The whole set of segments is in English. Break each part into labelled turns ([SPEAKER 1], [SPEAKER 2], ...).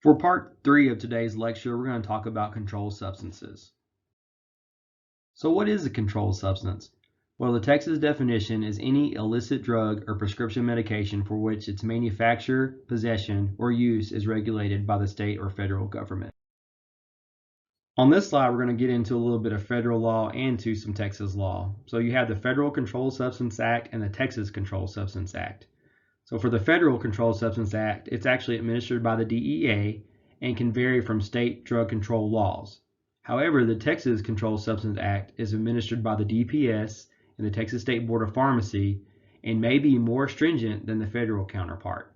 [SPEAKER 1] For part 3 of today's lecture, we're going to talk about controlled substances. So what is a controlled substance? Well, the Texas definition is any illicit drug or prescription medication for which its manufacture, possession, or use is regulated by the state or federal government. On this slide, we're going to get into a little bit of federal law and to some Texas law. So you have the Federal Controlled Substance Act and the Texas Controlled Substance Act. So for the Federal Controlled Substance Act, it's actually administered by the DEA and can vary from state drug control laws. However, the Texas Controlled Substance Act is administered by the DPS and the Texas State Board of Pharmacy and may be more stringent than the federal counterpart.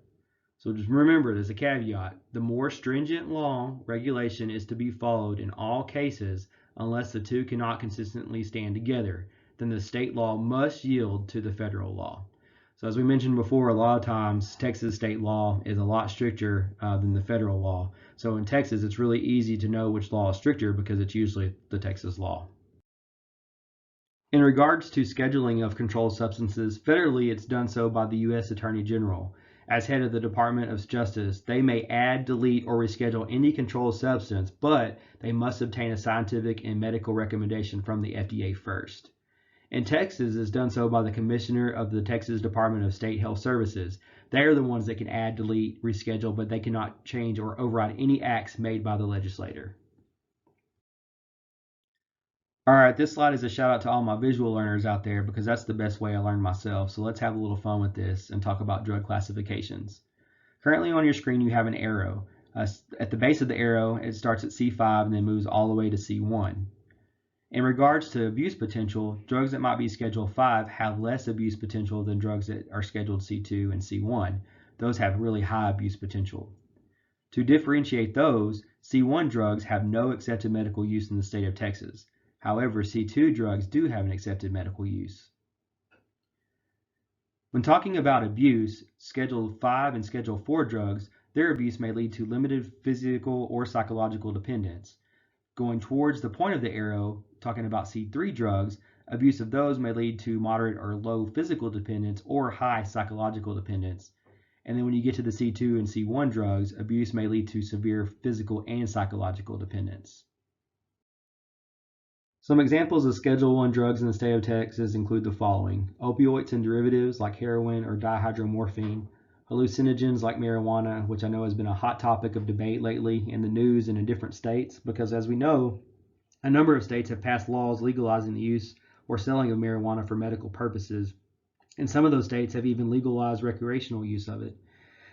[SPEAKER 1] So just remember, there's a caveat. The more stringent law regulation is to be followed in all cases unless the two cannot consistently stand together. Then the state law must yield to the federal law. So as we mentioned before, a lot of times Texas state law is a lot stricter than the federal law. So in Texas, it's really easy to know which law is stricter because it's usually the Texas law. In regards to scheduling of controlled substances, federally it's done so by the U.S. Attorney General. As head of the Department of Justice, they may add, delete, or reschedule any controlled substance, but they must obtain a scientific and medical recommendation from the FDA first. In Texas, it's done so by the Commissioner of the Texas Department of State Health Services. They are the ones that can add, delete, reschedule, but they cannot change or override any acts made by the legislator. All right, this slide is a shout out to all my visual learners out there because that's the best way I learned myself. So let's have a little fun with this and talk about drug classifications. Currently on your screen, you have an arrow. At the base of the arrow, it starts at C5 and then moves all the way to C1. In regards to abuse potential, drugs that might be Schedule 5 have less abuse potential than drugs that are scheduled C2 and C1. Those have really high abuse potential. To differentiate those, C1 drugs have no accepted medical use in the state of Texas. However, C2 drugs do have an accepted medical use. When talking about abuse, Schedule 5 and Schedule 4 drugs, their abuse may lead to limited physical or psychological dependence. Going towards the point of the arrow, talking about C3 drugs, abuse of those may lead to moderate or low physical dependence or high psychological dependence. And then when you get to the C2 and C1 drugs, abuse may lead to severe physical and psychological dependence. Some examples of Schedule 1 drugs in the state of Texas include the following: opioids and derivatives like heroin or dihydromorphine, hallucinogens like marijuana, which I know has been a hot topic of debate lately in the news and in different states, because as we know, a number of states have passed laws legalizing the use or selling of marijuana for medical purposes, and some of those states have even legalized recreational use of it.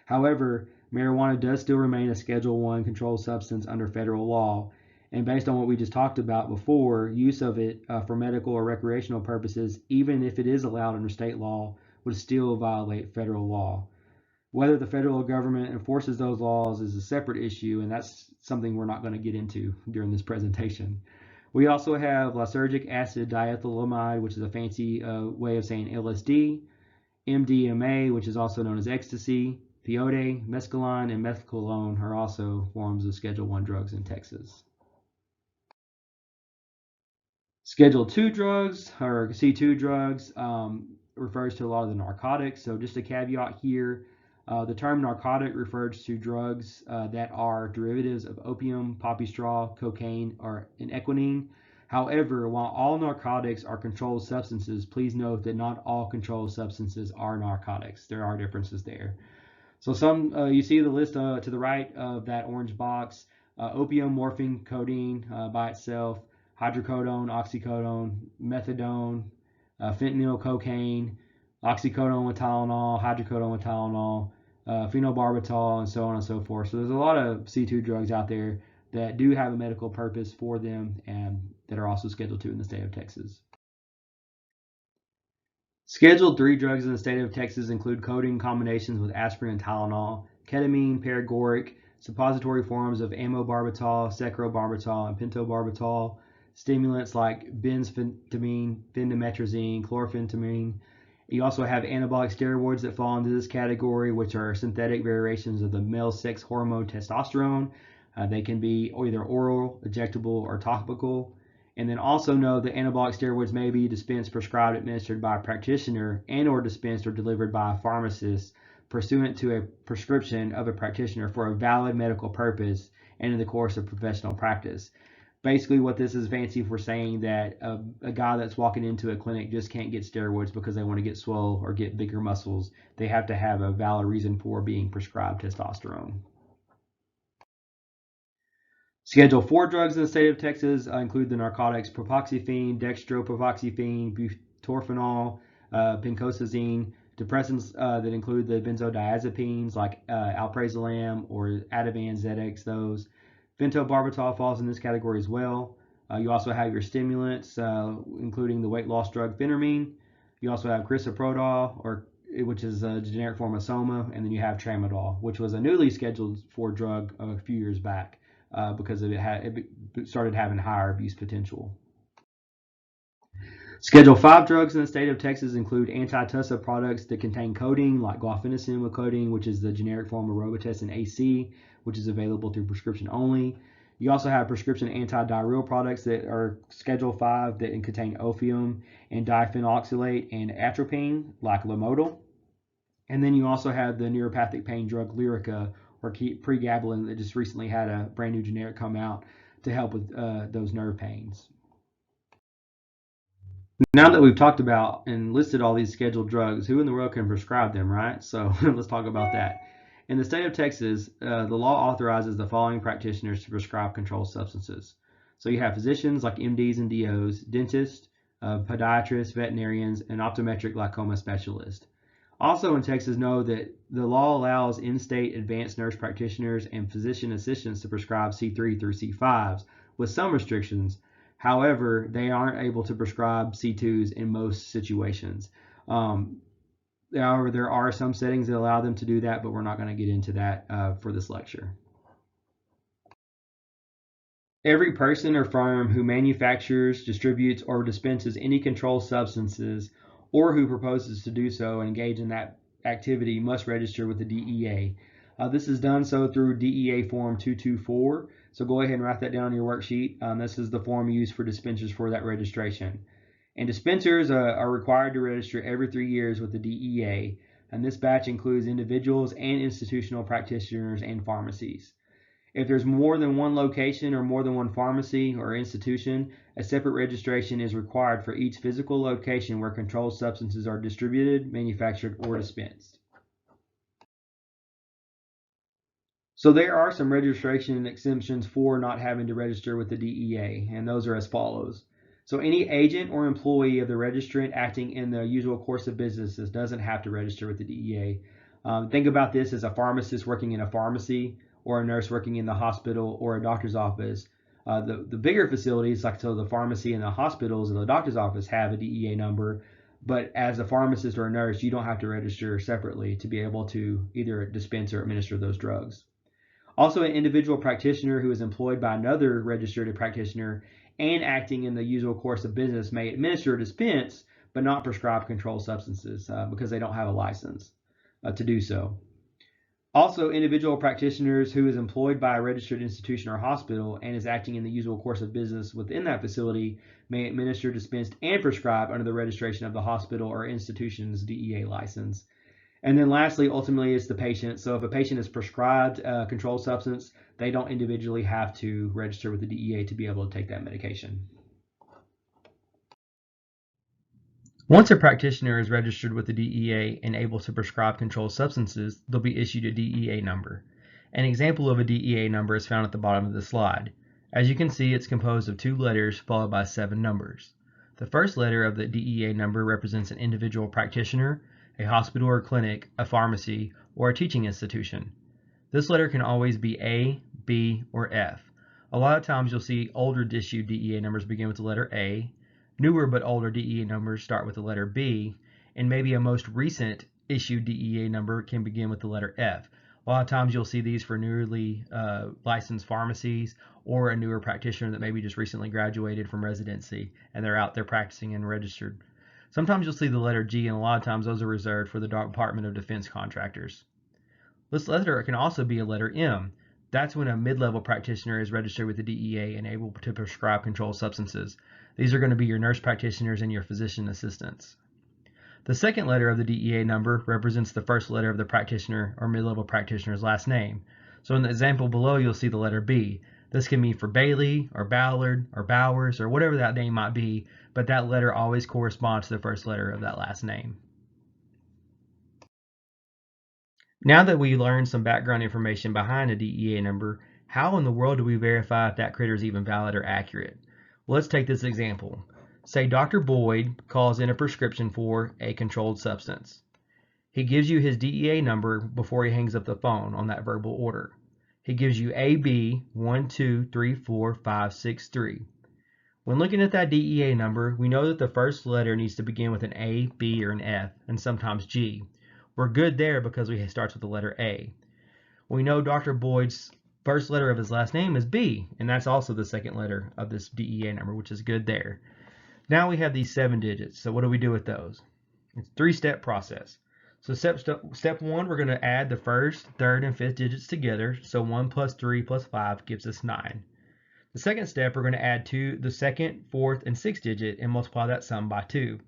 [SPEAKER 1] However, marijuana does still remain a Schedule 1 controlled substance under federal law, and based on what we just talked about before, use of it for medical or recreational purposes, even if it is allowed under state law, would still violate federal law. Whether the federal government enforces those laws is a separate issue, and that's something we're not going to get into during this presentation. We also have lysergic acid diethylamide, which is a fancy way of saying LSD, MDMA, which is also known as ecstasy, peyote, mescaline, and methadone are also forms of Schedule 1 drugs in Texas. Schedule 2 drugs or C2 drugs refers to a lot of the narcotics. So just a caveat here, the term narcotic refers to drugs that are derivatives of opium, poppy straw, cocaine, or quinine. However, while all narcotics are controlled substances, please note that not all controlled substances are narcotics. There are differences there. So you see the list to the right of that orange box: opium, morphine, codeine by itself, hydrocodone, oxycodone, methadone, fentanyl, cocaine, oxycodone with Tylenol, hydrocodone with Tylenol, phenobarbital, and so on and so forth. So there's a lot of C2 drugs out there that do have a medical purpose for them and that are also Scheduled 2 in the state of Texas. Scheduled 3 drugs in the state of Texas include codeine combinations with aspirin and Tylenol, ketamine, paregoric, suppository forms of amobarbital, sacrobarbital, and pentobarbital, stimulants like bensphentamine, phendimetrazine, chlorphentamine. You also have anabolic steroids that fall into this category, which are synthetic variations of the male sex hormone testosterone. They can be either oral, injectable, or topical. And then also know that anabolic steroids may be dispensed, prescribed, administered by a practitioner, and or dispensed or delivered by a pharmacist pursuant to a prescription of a practitioner for a valid medical purpose and in the course of professional practice. Basically, what this is fancy for saying that a guy that's walking into a clinic just can't get steroids because they want to get swole or get bigger muscles. They have to have a valid reason for being prescribed testosterone. Schedule 4 drugs in the state of Texas include the narcotics propoxyphene, dextropropoxyphene, butorphanol, pincosazine, depressants that include the benzodiazepines like alprazolam or Ativan, Xedex, those. Pentobarbital falls in this category as well. You also have your stimulants, including the weight loss drug phentermine. You also have crisaprolol, which is a generic form of Soma, and then you have tramadol, which was a newly scheduled 4 drug a few years back because it started having higher abuse potential. Schedule 5 drugs in the state of Texas include anti-tussa products that contain codeine, like guaifenesin with codeine, which is the generic form of Robitussin AC, which is available through prescription only. You also have prescription antidiarrheal products that are Schedule 5 that contain opium and diphenoxylate and atropine, like Lomotil. And then you also have the neuropathic pain drug Lyrica, or pregabalin, that just recently had a brand new generic come out to help with those nerve pains. Now that we've talked about and listed all these scheduled drugs, who in the world can prescribe them, right? So let's talk about that. In the state of Texas, the law authorizes the following practitioners to prescribe controlled substances. So you have physicians like MDs and DOs, dentists, podiatrists, veterinarians, and optometric glaucoma specialists. Also in Texas, know that the law allows in-state advanced nurse practitioners and physician assistants to prescribe C3 through C5s with some restrictions. However, they aren't able to prescribe C2s in most situations. However, there are some settings that allow them to do that, but we're not going to get into that for this lecture. Every person or firm who manufactures, distributes, or dispenses any controlled substances or who proposes to do so and engage in that activity must register with the DEA. This is done so through DEA Form 224. So go ahead and write that down on your worksheet. This is the form used for dispensers for that registration. And dispensers are required to register every 3 years with the DEA. And this batch includes individuals and institutional practitioners and pharmacies. If there's more than one location or more than one pharmacy or institution, a separate registration is required for each physical location where controlled substances are distributed, manufactured, or dispensed. So there are some registration exemptions for not having to register with the DEA, and those are as follows. So any agent or employee of the registrant acting in the usual course of business doesn't have to register with the DEA. Think about this as a pharmacist working in a pharmacy, or a nurse working in the hospital or a doctor's office. The bigger facilities, like so the pharmacy and the hospitals and the doctor's office, have a DEA number, but as a pharmacist or a nurse, you don't have to register separately to be able to either dispense or administer those drugs. Also, an individual practitioner who is employed by another registered practitioner and acting in the usual course of business may administer or dispense, but not prescribe controlled substances because they don't have a license to do so. Also, individual practitioners who is employed by a registered institution or hospital and is acting in the usual course of business within that facility may administer, dispense, and prescribe under the registration of the hospital or institution's DEA license. And then lastly, ultimately, it's the patient. So if a patient is prescribed a controlled substance, they don't individually have to register with the DEA to be able to take that medication. Once a practitioner is registered with the DEA and able to prescribe controlled substances, they'll be issued a DEA number. An example of a DEA number is found at the bottom of the slide. As you can see, it's composed of 2 letters followed by 7 numbers. The first letter of the DEA number represents an individual practitioner, a hospital or clinic, a pharmacy, or a teaching institution. This letter can always be A, B, or F. A lot of times you'll see older issued DEA numbers begin with the letter A, newer but older DEA numbers start with the letter B, and maybe a most recent issued DEA number can begin with the letter F. A lot of times you'll see these for newly licensed pharmacies or a newer practitioner that maybe just recently graduated from residency and they're out there practicing and registered. Sometimes you'll see the letter G, and a lot of times those are reserved for the Department of Defense contractors. This letter can also be a letter M. That's when a mid-level practitioner is registered with the DEA and able to prescribe controlled substances. These are going to be your nurse practitioners and your physician assistants. The second letter of the DEA number represents the first letter of the practitioner or mid-level practitioner's last name. So in the example below, you'll see the letter B. This can mean for Bailey or Ballard or Bowers or whatever that name might be, but that letter always corresponds to the first letter of that last name. Now that we learned some background information behind a DEA number, how in the world do we verify if that critter is even valid or accurate? Well, let's take this example. Say Dr. Boyd calls in a prescription for a controlled substance. He gives you his DEA number before he hangs up the phone on that verbal order. He gives you AB 1234563. When looking at that DEA number, we know that the first letter needs to begin with an A, B, or an F, and sometimes G. We're good there because it starts with the letter A. We know Dr. Boyd's first letter of his last name is B, and that's also the second letter of this DEA number, which is good there. Now we have these 7 digits, so what do we do with those? It's a 3-step process. So step 1, we're going to add the first, third, and fifth digits together, so 1 plus 3 plus 5 gives us 9. The second step, we're going to add the second, fourth, and sixth digit and multiply that sum by 2.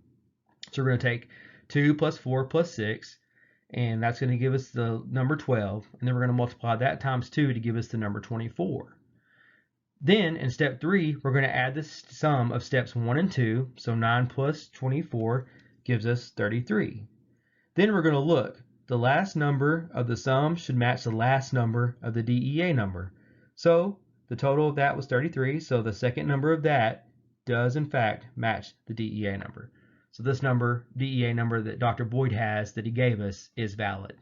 [SPEAKER 1] So we're going to take 2 plus 4 plus 6, and that's going to give us the number 12, and then we're going to multiply that times 2 to give us the number 24. Then in step 3, we're going to add the sum of steps 1 and 2, so 9 plus 24 gives us 33. Then we're going to look. The last number of the sum should match the last number of the DEA number. So the total of that was 33, so the second number of that does in fact match the DEA number. So this number, DEA number that Dr. Boyd has that he gave us, is valid.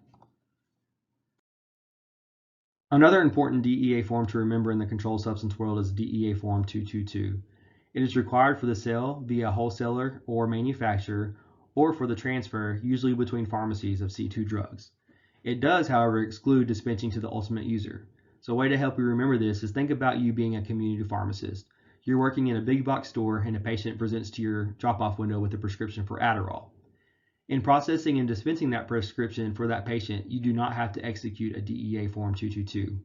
[SPEAKER 1] Another important DEA form to remember in the controlled substance world is DEA Form 222. It is required for the sale via wholesaler or manufacturer, or for the transfer, usually between pharmacies, of C2 drugs. It does, however, exclude dispensing to the ultimate user. So a way to help you remember this is think about you being a community pharmacist. You're working in a big box store and a patient presents to your drop-off window with a prescription for Adderall. In processing and dispensing that prescription for that patient, you do not have to execute a DEA Form 222.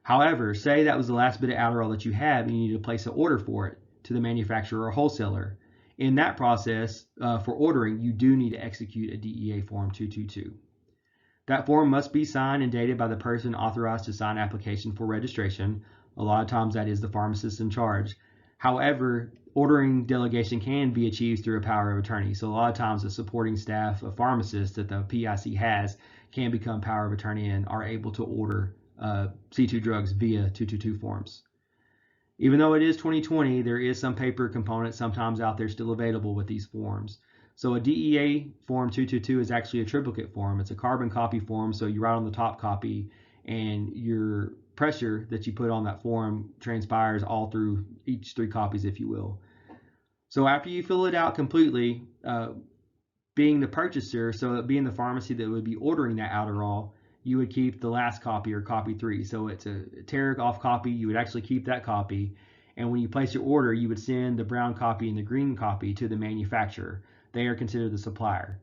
[SPEAKER 1] However, say that was the last bit of Adderall that you have and you need to place an order for it to the manufacturer or wholesaler. In that process, for ordering, you do need to execute a DEA Form 222. That form must be signed and dated by the person authorized to sign application for registration. A lot of times that is the pharmacist in charge. However, ordering delegation can be achieved through a power of attorney. So a lot of times the supporting staff of pharmacists that the PIC has can become power of attorney and are able to order C2 drugs via 222 forms. Even though it is 2020, there is some paper component sometimes out there still available with these forms. So a DEA Form 222 is actually a triplicate form. It's a carbon copy form, so you write on the top copy and your pressure that you put on that form transpires all through each 3 copies, if you will. So after you fill it out completely, being the purchaser, so being the pharmacy that would be ordering that Adderall, you would keep the last copy, or copy 3. So it's a tear off copy. You would actually keep that copy. And when you place your order, you would send the brown copy and the green copy to the manufacturer. They are considered the supplier.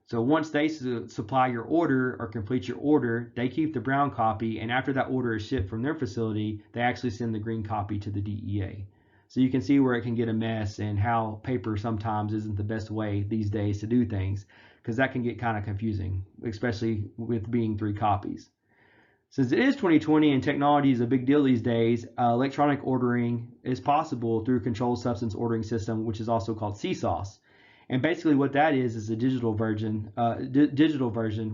[SPEAKER 1] So once they supply your order or complete your order, they keep the brown copy, and after that order is shipped from their facility, they actually send the green copy to the DEA. So you can see where it can get a mess and how paper sometimes isn't the best way these days to do things, because that can get kind of confusing, especially with being 3 copies. Since it is 2020 and technology is a big deal these days, electronic ordering is possible through a controlled substance ordering system, which is also called CSOS. And basically what that is a digital version,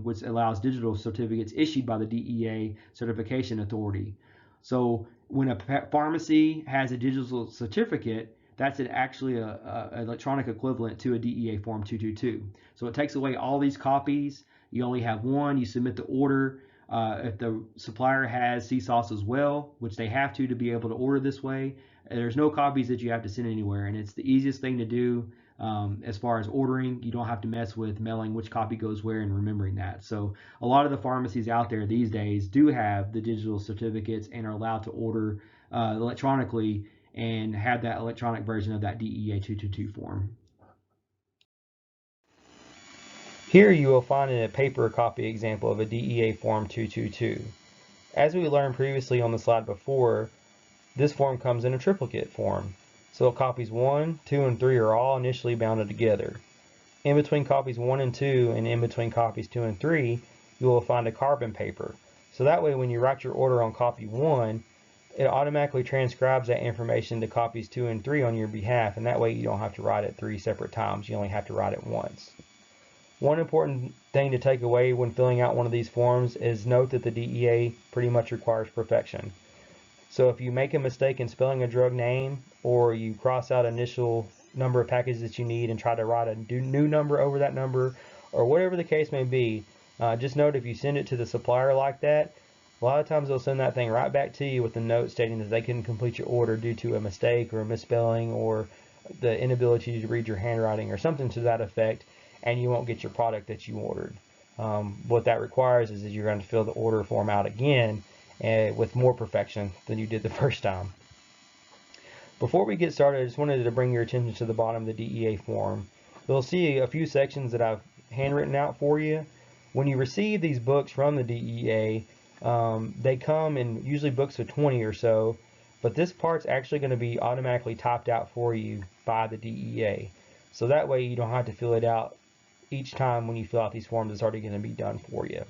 [SPEAKER 1] which allows digital certificates issued by the DEA Certification Authority. So when a pharmacy has a digital certificate, that's actually an electronic equivalent to a DEA Form 222. So it takes away all these copies. You only have one. You submit the order. If the supplier has CSOS as well, which they have to be able to order this way, there's no copies that you have to send anywhere, and it's the easiest thing to do. As far as ordering, you don't have to mess with mailing which copy goes where and remembering that. So a lot of the pharmacies out there these days do have the digital certificates and are allowed to order electronically and have that electronic version of that DEA 222 form. Here you will find a paper copy example of a DEA Form 222. As we learned previously on the slide before, this form comes in a triplicate form. So copies 1, 2, and 3 are all initially bounded together. in between copies 1 and 2 and in between copies 2 and 3, you will find a carbon paper. So that way when you write your order on copy 1, it automatically transcribes that information to copies 2 and 3 on your behalf, and that way you don't have to write it 3 separate times. You only have to write it once. One important thing to take away when filling out one of these forms is note that the DEA pretty much requires perfection. So if you make a mistake in spelling a drug name, or you cross out initial number of packages that you need and try to write a new number over that number, or whatever the case may be, just note if you send it to the supplier like that, a lot of times they'll send that thing right back to you with a note stating that they couldn't complete your order due to a mistake or a misspelling or the inability to read your handwriting or something to that effect, and you won't get your product that you ordered. What that requires is you're going to fill the order form out again with more perfection than you did the first time. Before we get started, I just wanted to bring your attention to the bottom of the DEA form. You'll see a few sections that I've handwritten out for you. When you receive these books from the DEA, they come in usually books of 20 or so, but this part's actually going to be automatically typed out for you by the DEA. So that way you don't have to fill it out each time when you fill out these forms. It's already going to be done for you.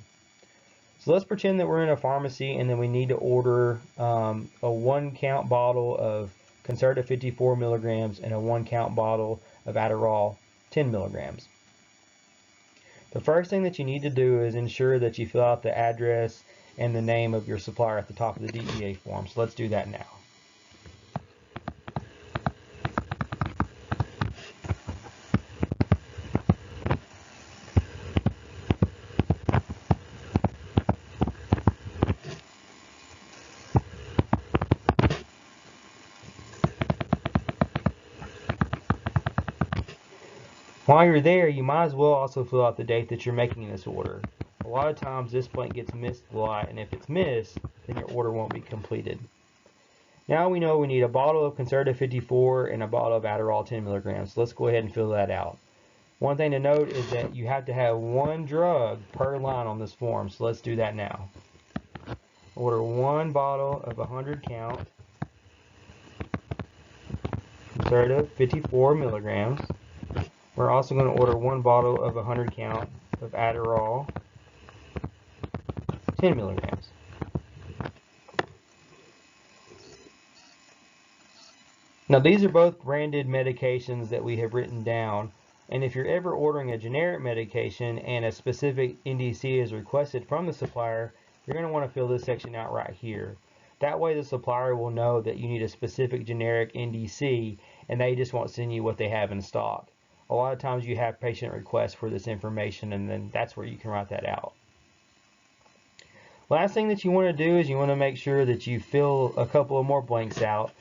[SPEAKER 1] So let's pretend that we're in a pharmacy and then we need to order a 1-count bottle of Concerta 54 milligrams and a 1-count bottle of Adderall 10 milligrams. The first thing that you need to do is ensure that you fill out the address and the name of your supplier at the top of the DEA form. So let's do that now. While you're there, you might as well also fill out the date that you're making this order. A lot of times this blank gets missed a lot, and if it's missed, then your order won't be completed. Now we know we need a bottle of Concerta 54 and a bottle of Adderall 10 milligrams. So let's go ahead and fill that out. One thing to note is that you have to have one drug per line on this form, so let's do that now. Order one bottle of 100 count Concerta 54 milligrams. We're also going to order one bottle of 100 count of Adderall 10 milligrams. Now these are both branded medications that we have written down, and if you're ever ordering a generic medication and a specific NDC is requested from the supplier, you're going to want to fill this section out right here. That way the supplier will know that you need a specific generic NDC and they just won't send you what they have in stock. A lot of times you have patient requests for this information, and then that's where you can write that out. Last thing that you want to do is you want to make sure that you fill a couple of more blanks out.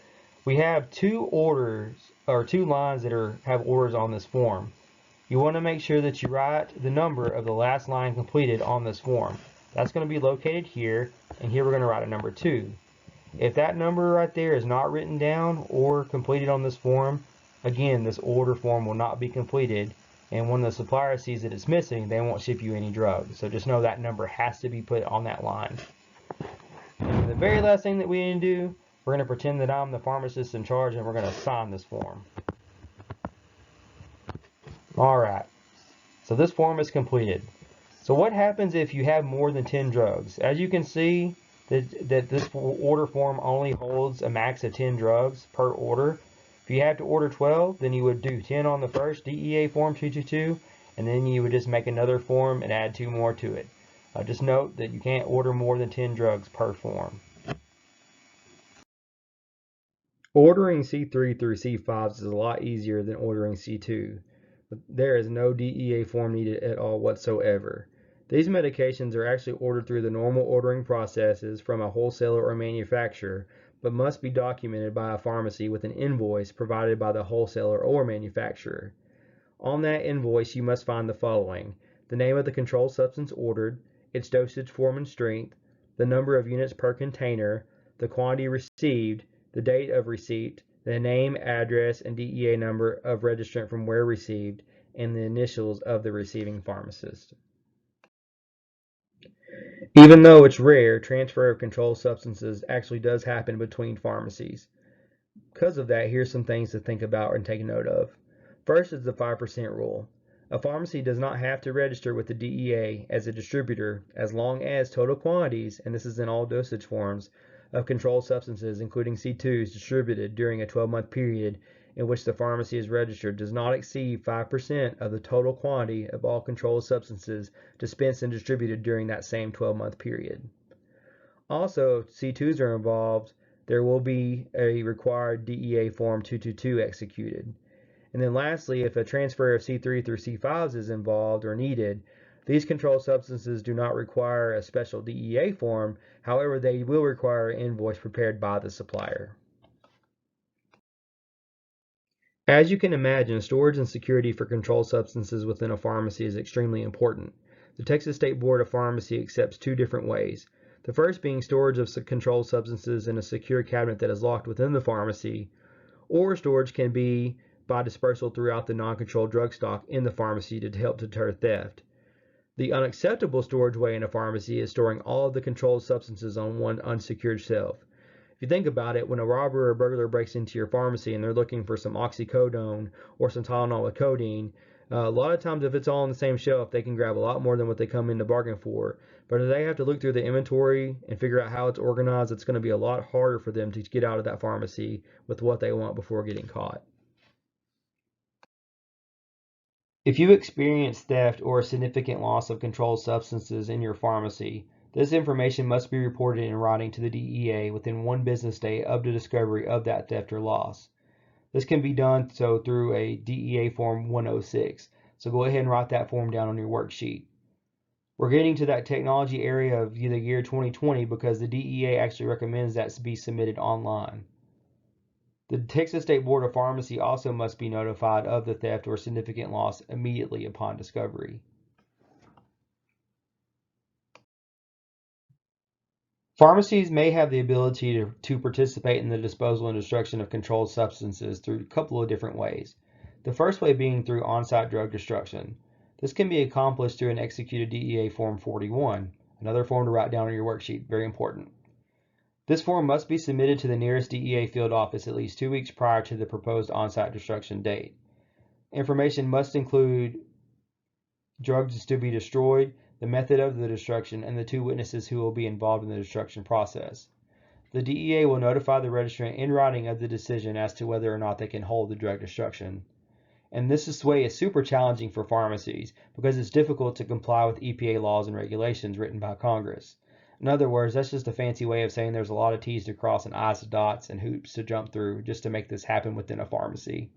[SPEAKER 1] We have two orders, or two lines that have orders on this form. You want to make sure that you write the number of the last line completed on this form. That's going to be located here, and here we're going to write a number 2. If that number right there is not written down or completed on this form, again, this order form will not be completed, and when the supplier sees that it's missing, they won't ship you any drugs. So just know that number has to be put on that line. And the very last thing that we need to do, we're going to pretend that I'm the pharmacist in charge, and we're going to sign this form. Alright, so this form is completed. So what happens if you have more than 10 drugs? As you can see, that this order form only holds a max of 10 drugs per order. If you have to order 12, then you would do 10 on the first DEA form 222, and then you would just make another form and add 2 more to it. Just note that you can't order more than 10 drugs per form. Ordering C3 through C5s is a lot easier than ordering C2. There is no DEA form needed at all whatsoever. These medications are actually ordered through the normal ordering processes from a wholesaler or manufacturer, but must be documented by a pharmacy with an invoice provided by the wholesaler or manufacturer. On that invoice, you must find the following: the name of the controlled substance ordered, its dosage form and strength, the number of units per container, the quantity received, the date of receipt, the name, address, and DEA number of registrant from where received, and the initials of the receiving pharmacist. Even though it's rare, transfer of controlled substances actually does happen between pharmacies. Because of that, here's some things to think about and take note of. First is the 5% rule. A pharmacy does not have to register with the DEA as a distributor as long as total quantities, and this is in all dosage forms, of controlled substances, including C2s, distributed during a 12-month period in which the pharmacy is registered does not exceed 5% of the total quantity of all controlled substances dispensed and distributed during that same 12-month period. Also, if C2s are involved, there will be a required DEA Form 222 executed. And then lastly, if a transfer of C3 through C5s is involved or needed, these controlled substances do not require a special DEA form. However, they will require an invoice prepared by the supplier. As you can imagine, storage and security for controlled substances within a pharmacy is extremely important. The Texas State Board of Pharmacy accepts two different ways. The first being storage of controlled substances in a secure cabinet that is locked within the pharmacy, or storage can be by dispersal throughout the non-controlled drug stock in the pharmacy to help deter theft. The unacceptable storage way in a pharmacy is storing all of the controlled substances on one unsecured shelf. If you think about it, when a robber or burglar breaks into your pharmacy and they're looking for some oxycodone or some Tylenol with codeine, a lot of times if it's all on the same shelf, they can grab a lot more than what they come in to bargain for. But if they have to look through the inventory and figure out how it's organized, it's going to be a lot harder for them to get out of that pharmacy with what they want before getting caught. If you experience theft or a significant loss of controlled substances in your pharmacy, this information must be reported in writing to the DEA within 1 business day of the discovery of that theft or loss. This can be done through a DEA Form 106. So go ahead and write that form down on your worksheet. We're getting to that technology area of the year 2020 because the DEA actually recommends that be submitted online. The Texas State Board of Pharmacy also must be notified of the theft or significant loss immediately upon discovery. Pharmacies may have the ability to participate in the disposal and destruction of controlled substances through a couple of different ways. The first way being through on-site drug destruction. This can be accomplished through an executed DEA Form 41, another form to write down on your worksheet, very important. This form must be submitted to the nearest DEA field office at least 2 weeks prior to the proposed on-site destruction date. Information must include drugs to be destroyed, the method of the destruction, and the 2 witnesses who will be involved in the destruction process. The DEA will notify the registrant in writing of the decision as to whether or not they can hold the drug destruction. And this way is super challenging for pharmacies because it's difficult to comply with EPA laws and regulations written by Congress. In other words, that's just a fancy way of saying there's a lot of T's to cross and I's to dots and hoops to jump through just to make this happen within a pharmacy.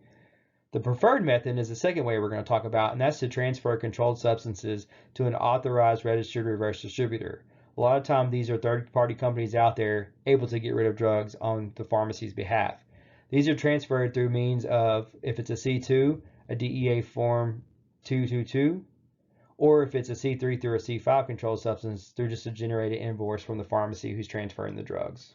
[SPEAKER 1] The preferred method is the second way we're going to talk about, and that's to transfer controlled substances to an authorized registered reverse distributor. A lot of times these are third-party companies out there able to get rid of drugs on the pharmacy's behalf. These are transferred through means of, if it's a C2, a DEA Form 222, or if it's a C3 through a C5 controlled substance, through just a generated invoice from the pharmacy who's transferring the drugs.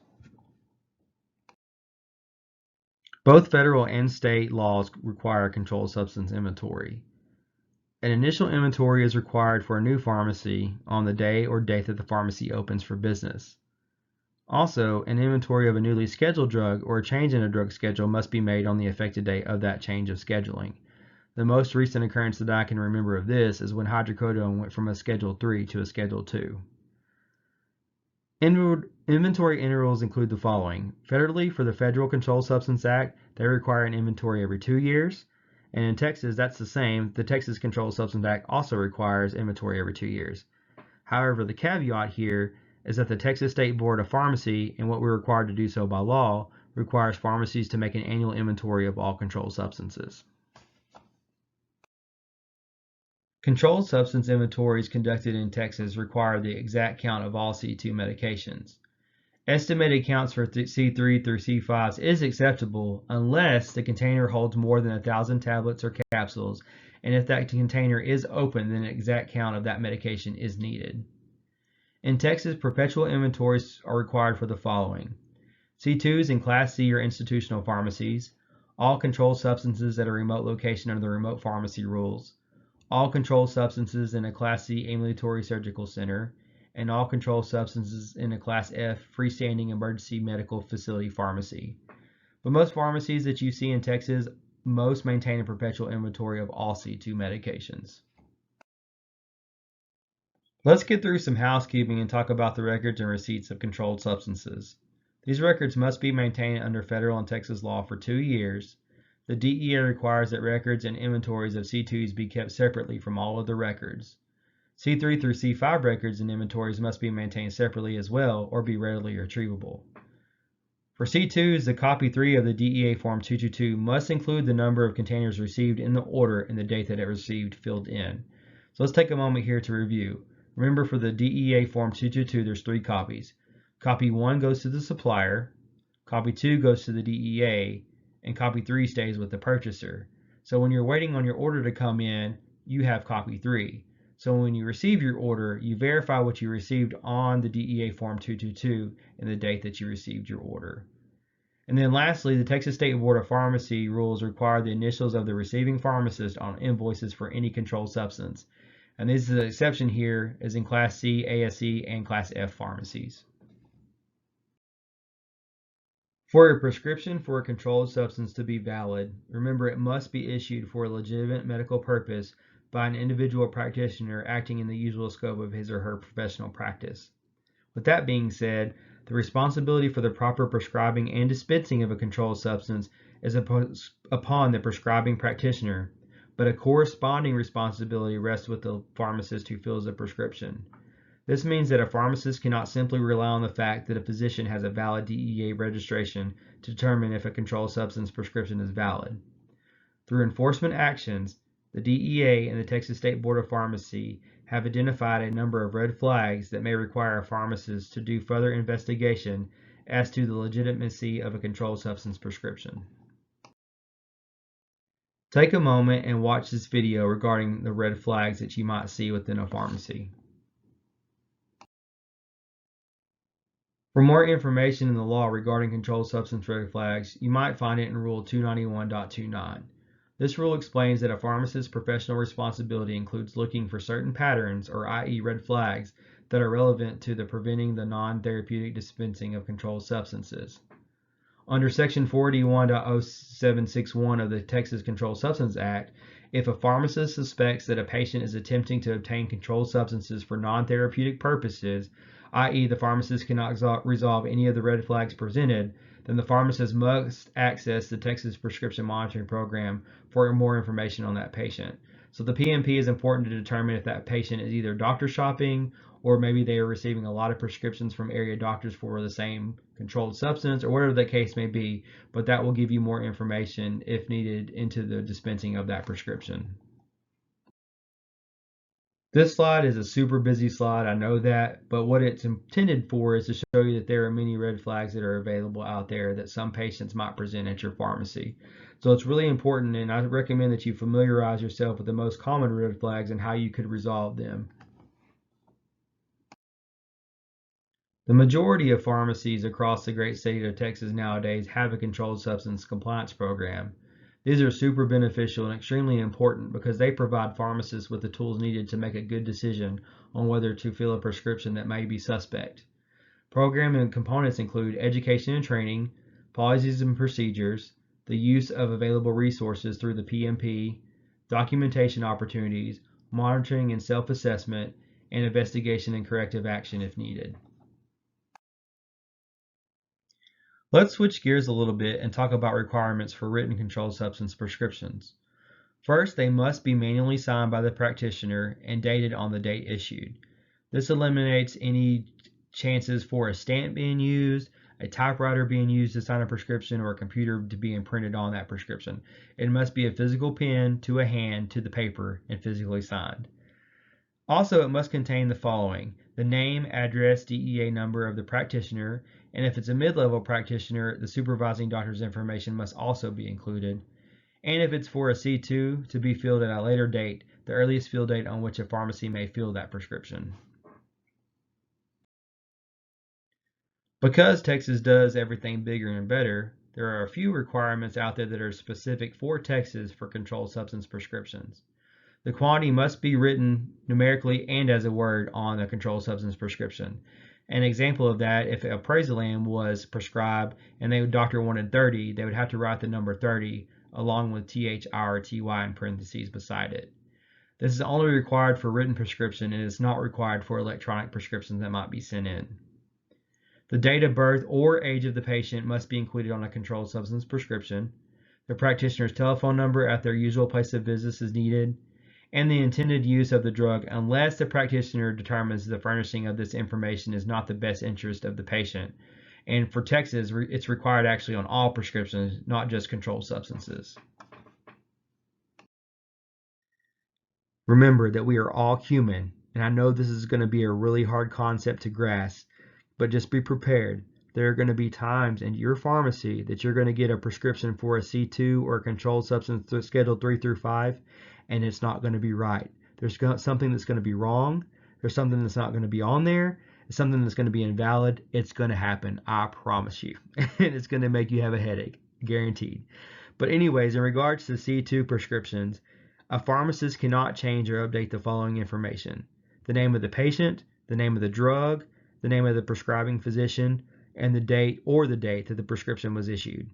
[SPEAKER 1] Both federal and state laws require a controlled substance inventory. An initial inventory is required for a new pharmacy on the day or date that the pharmacy opens for business. Also, an inventory of a newly scheduled drug or a change in a drug schedule must be made on the effective date of that change of scheduling. The most recent occurrence that I can remember of this is when hydrocodone went from a Schedule 3 to a Schedule 2. Inventory intervals include the following. Federally, for the Federal Controlled Substance Act, they require an inventory every 2 years. And in Texas, that's the same. The Texas Controlled Substance Act also requires inventory every 2 years. However, the caveat here is that the Texas State Board of Pharmacy, and what we're required to do so by law, requires pharmacies to make an annual inventory of all controlled substances. Controlled substance inventories conducted in Texas require the exact count of all C2 medications. Estimated counts for C3 through C5s is acceptable unless the container holds more than 1,000 tablets or capsules, and if that container is open, then an exact count of that medication is needed. In Texas, perpetual inventories are required for the following. C2s in Class C or institutional pharmacies, all controlled substances at a remote location under the remote pharmacy rules, all controlled substances in a Class C ambulatory surgical center, and all controlled substances in a Class F freestanding emergency medical facility pharmacy. But most pharmacies that you see in Texas most maintain a perpetual inventory of all C2 medications. Let's get through some housekeeping and talk about the records and receipts of controlled substances. These records must be maintained under federal and Texas law for 2 years. The DEA requires that records and inventories of C2s be kept separately from all other records. C3 through C5 records and inventories must be maintained separately as well or be readily retrievable. For C2s, the copy 3 of the DEA Form 222 must include the number of containers received in the order and the date that it received filled in. So let's take a moment here to review. Remember, for the DEA Form 222, there's 3 copies. Copy 1 goes to the supplier, copy 2 goes to the DEA, and copy 3 stays with the purchaser. So when you're waiting on your order to come in, you have copy 3. So when you receive your order, you verify what you received on the DEA Form 222 and the date that you received your order. And then lastly, the Texas State Board of Pharmacy rules require the initials of the receiving pharmacist on invoices for any controlled substance. And this is an exception here, as in Class C, ASC, and Class F pharmacies. For a prescription for a controlled substance to be valid, remember it must be issued for a legitimate medical purpose by an individual practitioner acting in the usual scope of his or her professional practice. With that being said, the responsibility for the proper prescribing and dispensing of a controlled substance is upon the prescribing practitioner, but a corresponding responsibility rests with the pharmacist who fills the prescription. This means that a pharmacist cannot simply rely on the fact that a physician has a valid DEA registration to determine if a controlled substance prescription is valid. Through enforcement actions, the DEA and the Texas State Board of Pharmacy have identified a number of red flags that may require a pharmacist to do further investigation as to the legitimacy of a controlled substance prescription. Take a moment and watch this video regarding the red flags that you might see within a pharmacy. For more information in the law regarding controlled substance red flags, you might find it in Rule 291.29. This rule explains that a pharmacist's professional responsibility includes looking for certain patterns, or i.e. red flags, that are relevant to the preventing the non-therapeutic dispensing of controlled substances. Under Section 481.0761 of the Texas Controlled Substances Act, if a pharmacist suspects that a patient is attempting to obtain controlled substances for non-therapeutic purposes, i.e. the pharmacist cannot resolve any of the red flags presented, then the pharmacist must access the Texas Prescription Monitoring Program for more information on that patient. So the PMP is important to determine if that patient is either doctor shopping, or maybe they are receiving a lot of prescriptions from area doctors for the same controlled substance, or whatever the case may be, but that will give you more information if needed into the dispensing of that prescription. This slide is a super busy slide, I know that, but what it's intended for is to show you that there are many red flags that are available out there that some patients might present at your pharmacy. So it's really important, and I recommend that you familiarize yourself with the most common red flags and how you could resolve them. The majority of pharmacies across the great state of Texas nowadays have a controlled substance compliance program. These are super beneficial and extremely important because they provide pharmacists with the tools needed to make a good decision on whether to fill a prescription that may be suspect. Program and components include education and training, policies and procedures, the use of available resources through the PMP, documentation opportunities, monitoring and self-assessment, and investigation and corrective action if needed. Let's switch gears a little bit and talk about requirements for written controlled substance prescriptions. First, they must be manually signed by the practitioner and dated on the date issued. This eliminates any chances for a stamp being used, a typewriter being used to sign a prescription, or a computer to be imprinted on that prescription. It must be a physical pen to a hand to the paper and physically signed. Also, it must contain the following: the name, address, DEA number of the practitioner, and if it's a mid-level practitioner, the supervising doctor's information must also be included. And if it's for a C2 to be filled at a later date, the earliest fill date on which a pharmacy may fill that prescription. Because Texas does everything bigger and better, there are a few requirements out there that are specific for Texas for controlled substance prescriptions. The quantity must be written numerically and as a word on a controlled substance prescription. An example of that, if Alprazolam was prescribed and the doctor wanted 30, they would have to write the number 30 along with THI or TY in parentheses beside it. This is only required for written prescription and is not required for electronic prescriptions that might be sent in. The date of birth or age of the patient must be included on a controlled substance prescription. The practitioner's telephone number at their usual place of business is needed, and the intended use of the drug unless the practitioner determines the furnishing of this information is not the best interest of the patient. And for Texas, it's required actually on all prescriptions, not just controlled substances. Remember that we are all human, and I know this is going to be a really hard concept to grasp, but just be prepared. There are going to be times in your pharmacy that you're going to get a prescription for a C2 or a controlled substance schedule 3 through 5, and it's not going to be right. There's something that's going to be wrong. There's something that's not going to be on there. It's something that's going to be invalid. It's going to happen. I promise you. And it's going to make you have a headache, guaranteed. But anyways, in regards to C2 prescriptions, a pharmacist cannot change or update the following information: the name of the patient, the name of the drug, the name of the prescribing physician, and the date that the prescription was issued.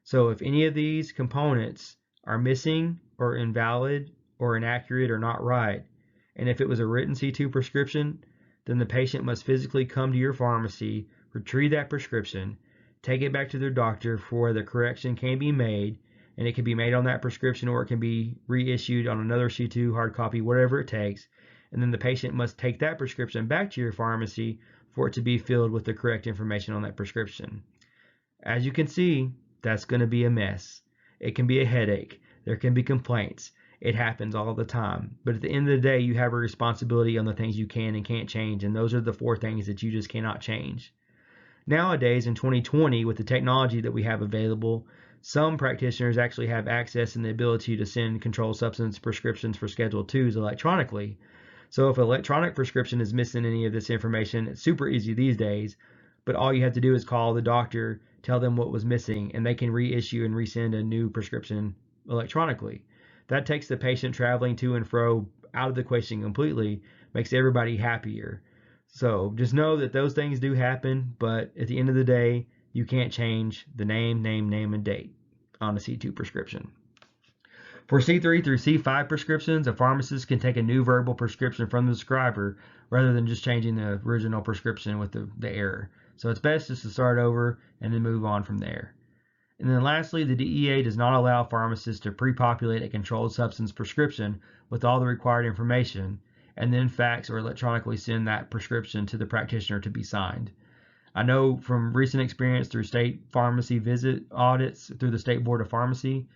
[SPEAKER 1] So if any of these components are missing or invalid or inaccurate or not right, and if it was a written C2 prescription, then the patient must physically come to your pharmacy, retrieve that prescription, take it back to their doctor for the correction can be made, and it can be made on that prescription or it can be reissued on another C2 hard copy, whatever it takes. And then the patient must take that prescription back to your pharmacy for it to be filled with the correct information on that prescription. As you can see, that's going to be a mess. It can be a headache. There can be complaints. It happens all the time. But at the end of the day, you have a responsibility on the things you can and can't change. And those are the 4 things that you just cannot change. Nowadays, in 2020, with the technology that we have available, some practitioners actually have access and the ability to send controlled substance prescriptions for Schedule 2s electronically. So if an electronic prescription is missing any of this information, it's super easy these days, but all you have to do is call the doctor, tell them what was missing, and they can reissue and resend a new prescription electronically. That takes the patient traveling to and fro out of the question completely, makes everybody happier. So just know that those things do happen, but at the end of the day, you can't change the name, and date on a C2 prescription. For C3 through C5 prescriptions, a pharmacist can take a new verbal prescription from the prescriber rather than just changing the original prescription with the error. So it's best just to start over and then move on from there. And then lastly, the DEA does not allow pharmacists to pre-populate a controlled substance prescription with all the required information and then fax or electronically send that prescription to the practitioner to be signed. I know from recent experience through state pharmacy visit audits through the State Board of Pharmacy,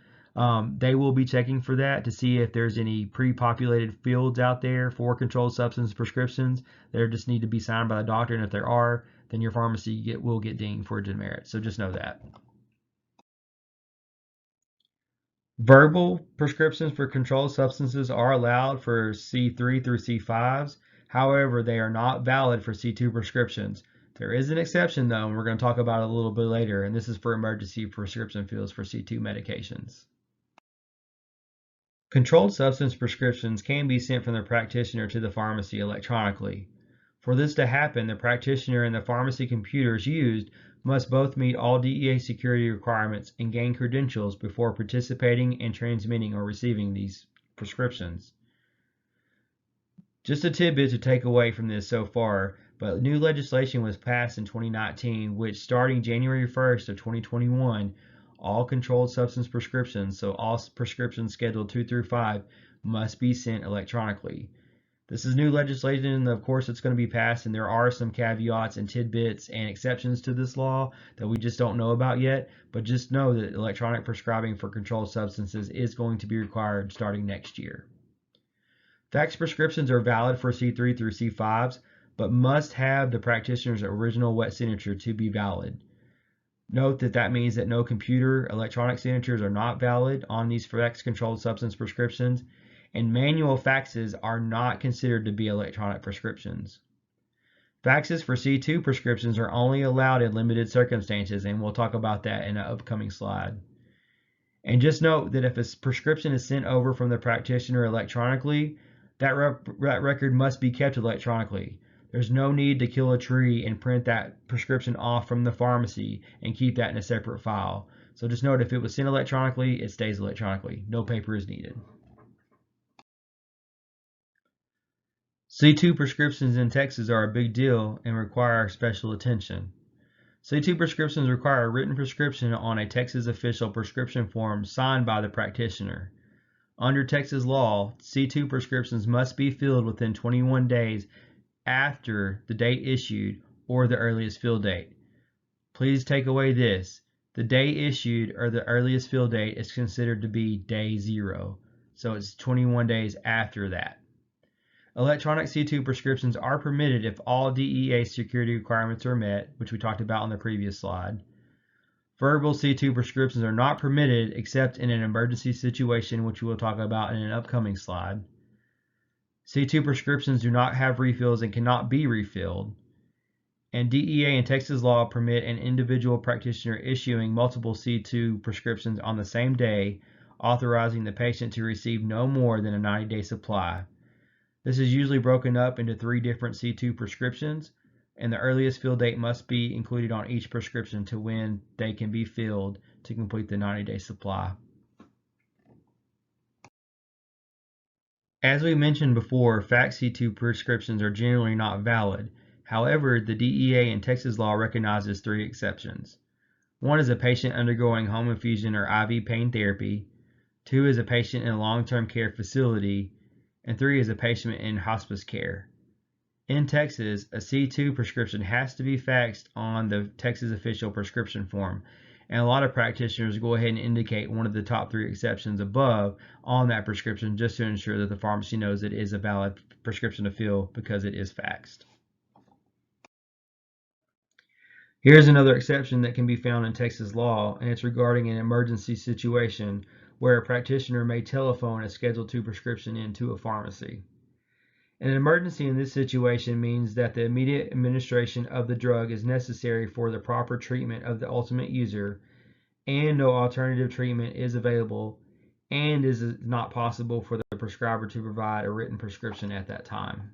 [SPEAKER 1] they will be checking for that to see if there's any pre-populated fields out there for controlled substance prescriptions that just need to be signed by the doctor, and if there are, then your pharmacy will get dinged for demerit. So just know that. Verbal prescriptions for controlled substances are allowed for C3 through C5s. However, they are not valid for C2 prescriptions. There is an exception though, and we're going to talk about it a little bit later, and this is for emergency prescription fills for C2 medications. Controlled substance prescriptions can be sent from the practitioner to the pharmacy electronically. For this to happen, the practitioner and the pharmacy computers used must both meet all DEA security requirements and gain credentials before participating and transmitting or receiving these prescriptions. Just a tidbit to take away from this so far, but new legislation was passed in 2019, which starting January 1st of 2021, all controlled substance prescriptions, so all prescriptions scheduled 2 through 5, must be sent electronically. This is new legislation, and of course it's going to be passed, and there are some caveats and tidbits and exceptions to this law that we just don't know about yet, but just know that electronic prescribing for controlled substances is going to be required starting next year. Fax prescriptions are valid for C3 through C5s, but must have the practitioner's original wet signature to be valid. Note that that means that no computer electronic signatures are not valid on these fax controlled substance prescriptions, and manual faxes are not considered to be electronic prescriptions. Faxes for C2 prescriptions are only allowed in limited circumstances, and we'll talk about that in an upcoming slide. And just note that if a prescription is sent over from the practitioner electronically, that record must be kept electronically. There's no need to kill a tree and print that prescription off from the pharmacy and keep that in a separate file. So just note, if it was sent electronically, it stays electronically. No paper is needed. C2 prescriptions in Texas are a big deal and require special attention. C2 prescriptions require a written prescription on a Texas official prescription form signed by the practitioner. Under Texas law, C2 prescriptions must be filled within 21 days after the date issued or the earliest fill date. Please take away this. The day issued or the earliest fill date is considered to be day 0. So it's 21 days after that. Electronic C2 prescriptions are permitted if all DEA security requirements are met, which we talked about on the previous slide. Verbal C2 prescriptions are not permitted except in an emergency situation, which we will talk about in an upcoming slide. C2 prescriptions do not have refills and cannot be refilled. And DEA and Texas law permit an individual practitioner issuing multiple C2 prescriptions on the same day, authorizing the patient to receive no more than a 90-day supply. This is usually broken up into 3 different C2 prescriptions, and the earliest fill date must be included on each prescription to when they can be filled to complete the 90-day supply. As we mentioned before, fax C2 prescriptions are generally not valid. However, the DEA and Texas law recognizes 3 exceptions. 1 is a patient undergoing home infusion or IV pain therapy. 2 is a patient in a long-term care facility. And 3 is a patient in hospice care. In Texas, a C2 prescription has to be faxed on the Texas official prescription form, and a lot of practitioners go ahead and indicate one of the top 3 exceptions above on that prescription just to ensure that the pharmacy knows it is a valid prescription to fill because it is faxed. Here's another exception that can be found in Texas law, and it's regarding an emergency situation where a practitioner may telephone a Schedule II prescription into a pharmacy. An emergency in this situation means that the immediate administration of the drug is necessary for the proper treatment of the ultimate user, and no alternative treatment is available, and is not possible for the prescriber to provide a written prescription at that time.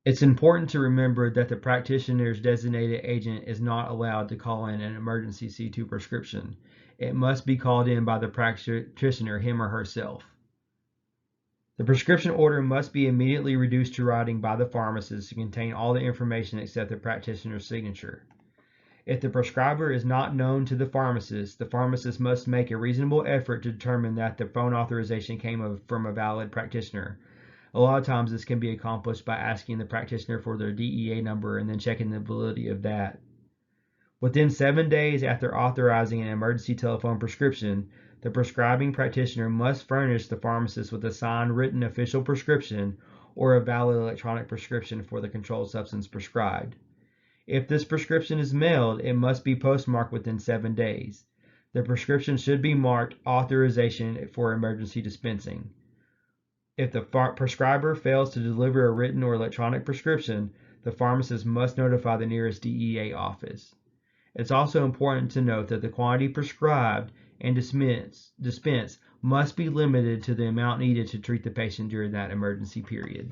[SPEAKER 1] It's important to remember that the practitioner's designated agent is not allowed to call in an emergency C2 prescription. It must be called in by the practitioner, him or herself. The prescription order must be immediately reduced to writing by the pharmacist to contain all the information except the practitioner's signature. If the prescriber is not known to the pharmacist must make a reasonable effort to determine that the phone authorization came from a valid practitioner. A lot of times this can be accomplished by asking the practitioner for their DEA number and then checking the validity of that. Within 7 days after authorizing an emergency telephone prescription, the prescribing practitioner must furnish the pharmacist with a signed written official prescription or a valid electronic prescription for the controlled substance prescribed. If this prescription is mailed, it must be postmarked within 7 days. The prescription should be marked authorization for emergency dispensing. If the prescriber fails to deliver a written or electronic prescription, the pharmacist must notify the nearest DEA office. It's also important to note that the quantity prescribed and dispensed must be limited to the amount needed to treat the patient during that emergency period.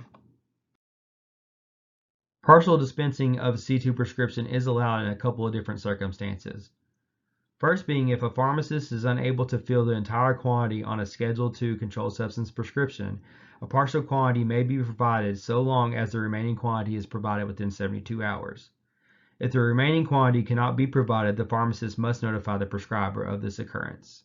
[SPEAKER 1] Partial dispensing of C2 prescription is allowed in a couple of different circumstances. First being if a pharmacist is unable to fill the entire quantity on a Schedule II controlled substance prescription, a partial quantity may be provided so long as the remaining quantity is provided within 72 hours. If the remaining quantity cannot be provided, the pharmacist must notify the prescriber of this occurrence.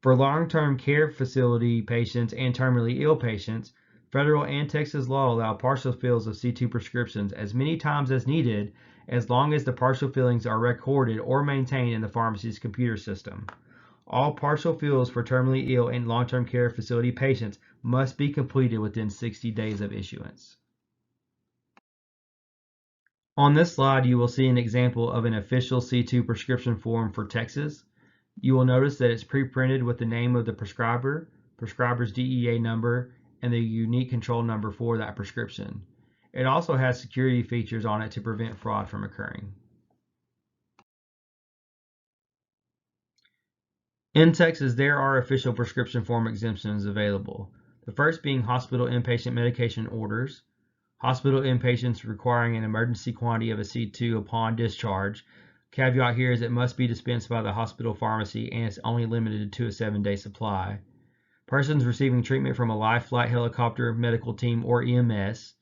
[SPEAKER 1] For long-term care facility patients and terminally ill patients, federal and Texas law allow partial fills of C2 prescriptions as many times as needed, as long as the partial fillings are recorded or maintained in the pharmacy's computer system. All partial fills for terminally ill and long-term care facility patients must be completed within 60 days of issuance. On this slide, you will see an example of an official C2 prescription form for Texas. You will notice that it's pre-printed with the name of the prescriber, prescriber's DEA number, and the unique control number for that prescription. It also has security features on it to prevent fraud from occurring. In Texas, there are official prescription form exemptions available. The first being hospital inpatient medication orders. Hospital inpatients requiring an emergency quantity of a C2 upon discharge Caveat here is it must be dispensed by the hospital pharmacy and it's only limited to a 7-day supply. Persons receiving treatment from a life flight helicopter medical team or EMS.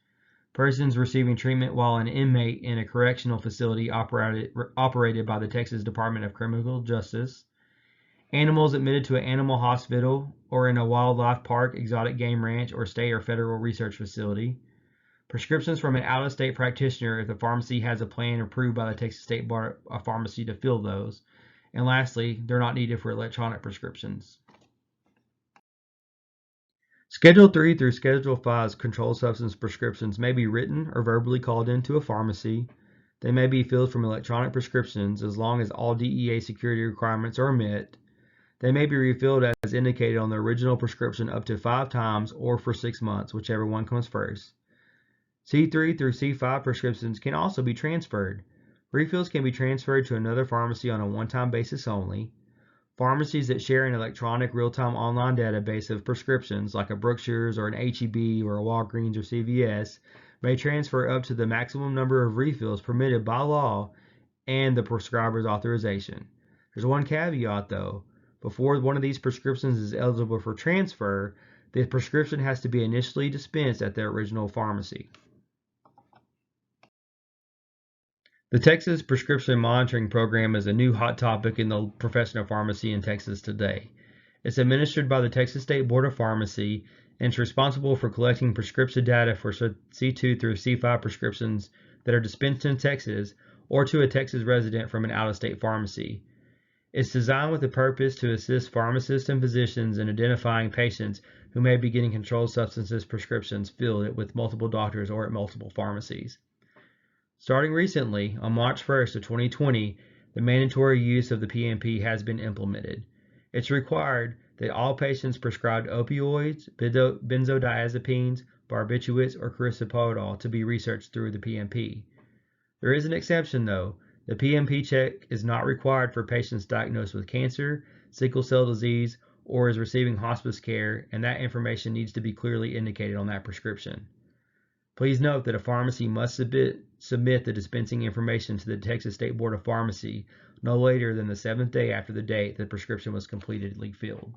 [SPEAKER 1] Persons receiving treatment while an inmate in a correctional facility operated by the Texas Department of Criminal Justice. Animals admitted to an animal hospital or in a wildlife park, exotic game ranch, or state or federal research facility. Prescriptions from an out-of-state practitioner if the pharmacy has a plan approved by the Texas State Board of Pharmacy to fill those. And lastly, they're not needed for electronic prescriptions. Schedule 3 through Schedule 5's controlled substance prescriptions may be written or verbally called into a pharmacy. They may be filled from electronic prescriptions as long as all DEA security requirements are met. They may be refilled as indicated on the original prescription up to 5 times or for 6 months, whichever one comes first. C3 through C5 prescriptions can also be transferred. Refills can be transferred to another pharmacy on a one-time basis only. Pharmacies that share an electronic real-time online database of prescriptions, like a Brookshire's or an H-E-B or a Walgreens or CVS, may transfer up to the maximum number of refills permitted by law and the prescriber's authorization. There's one caveat though. Before one of these prescriptions is eligible for transfer, the prescription has to be initially dispensed at the original pharmacy. The Texas Prescription Monitoring Program is a new hot topic in the profession of pharmacy in Texas today. It's administered by the Texas State Board of Pharmacy and is responsible for collecting prescription data for C2 through C5 prescriptions that are dispensed in Texas or to a Texas resident from an out-of-state pharmacy. It's designed with the purpose to assist pharmacists and physicians in identifying patients who may be getting controlled substances prescriptions filled with multiple doctors or at multiple pharmacies. Starting recently, on March 1st of 2020, the mandatory use of the PMP has been implemented. It's required that all patients prescribed opioids, benzodiazepines, barbiturates, or crisaborole to be researched through the PMP. There is an exception though. The PMP check is not required for patients diagnosed with cancer, sickle cell disease, or is receiving hospice care, and that information needs to be clearly indicated on that prescription. Please note that a pharmacy must submit the dispensing information to the Texas State Board of Pharmacy no later than the 7th day after the date the prescription was completely filled.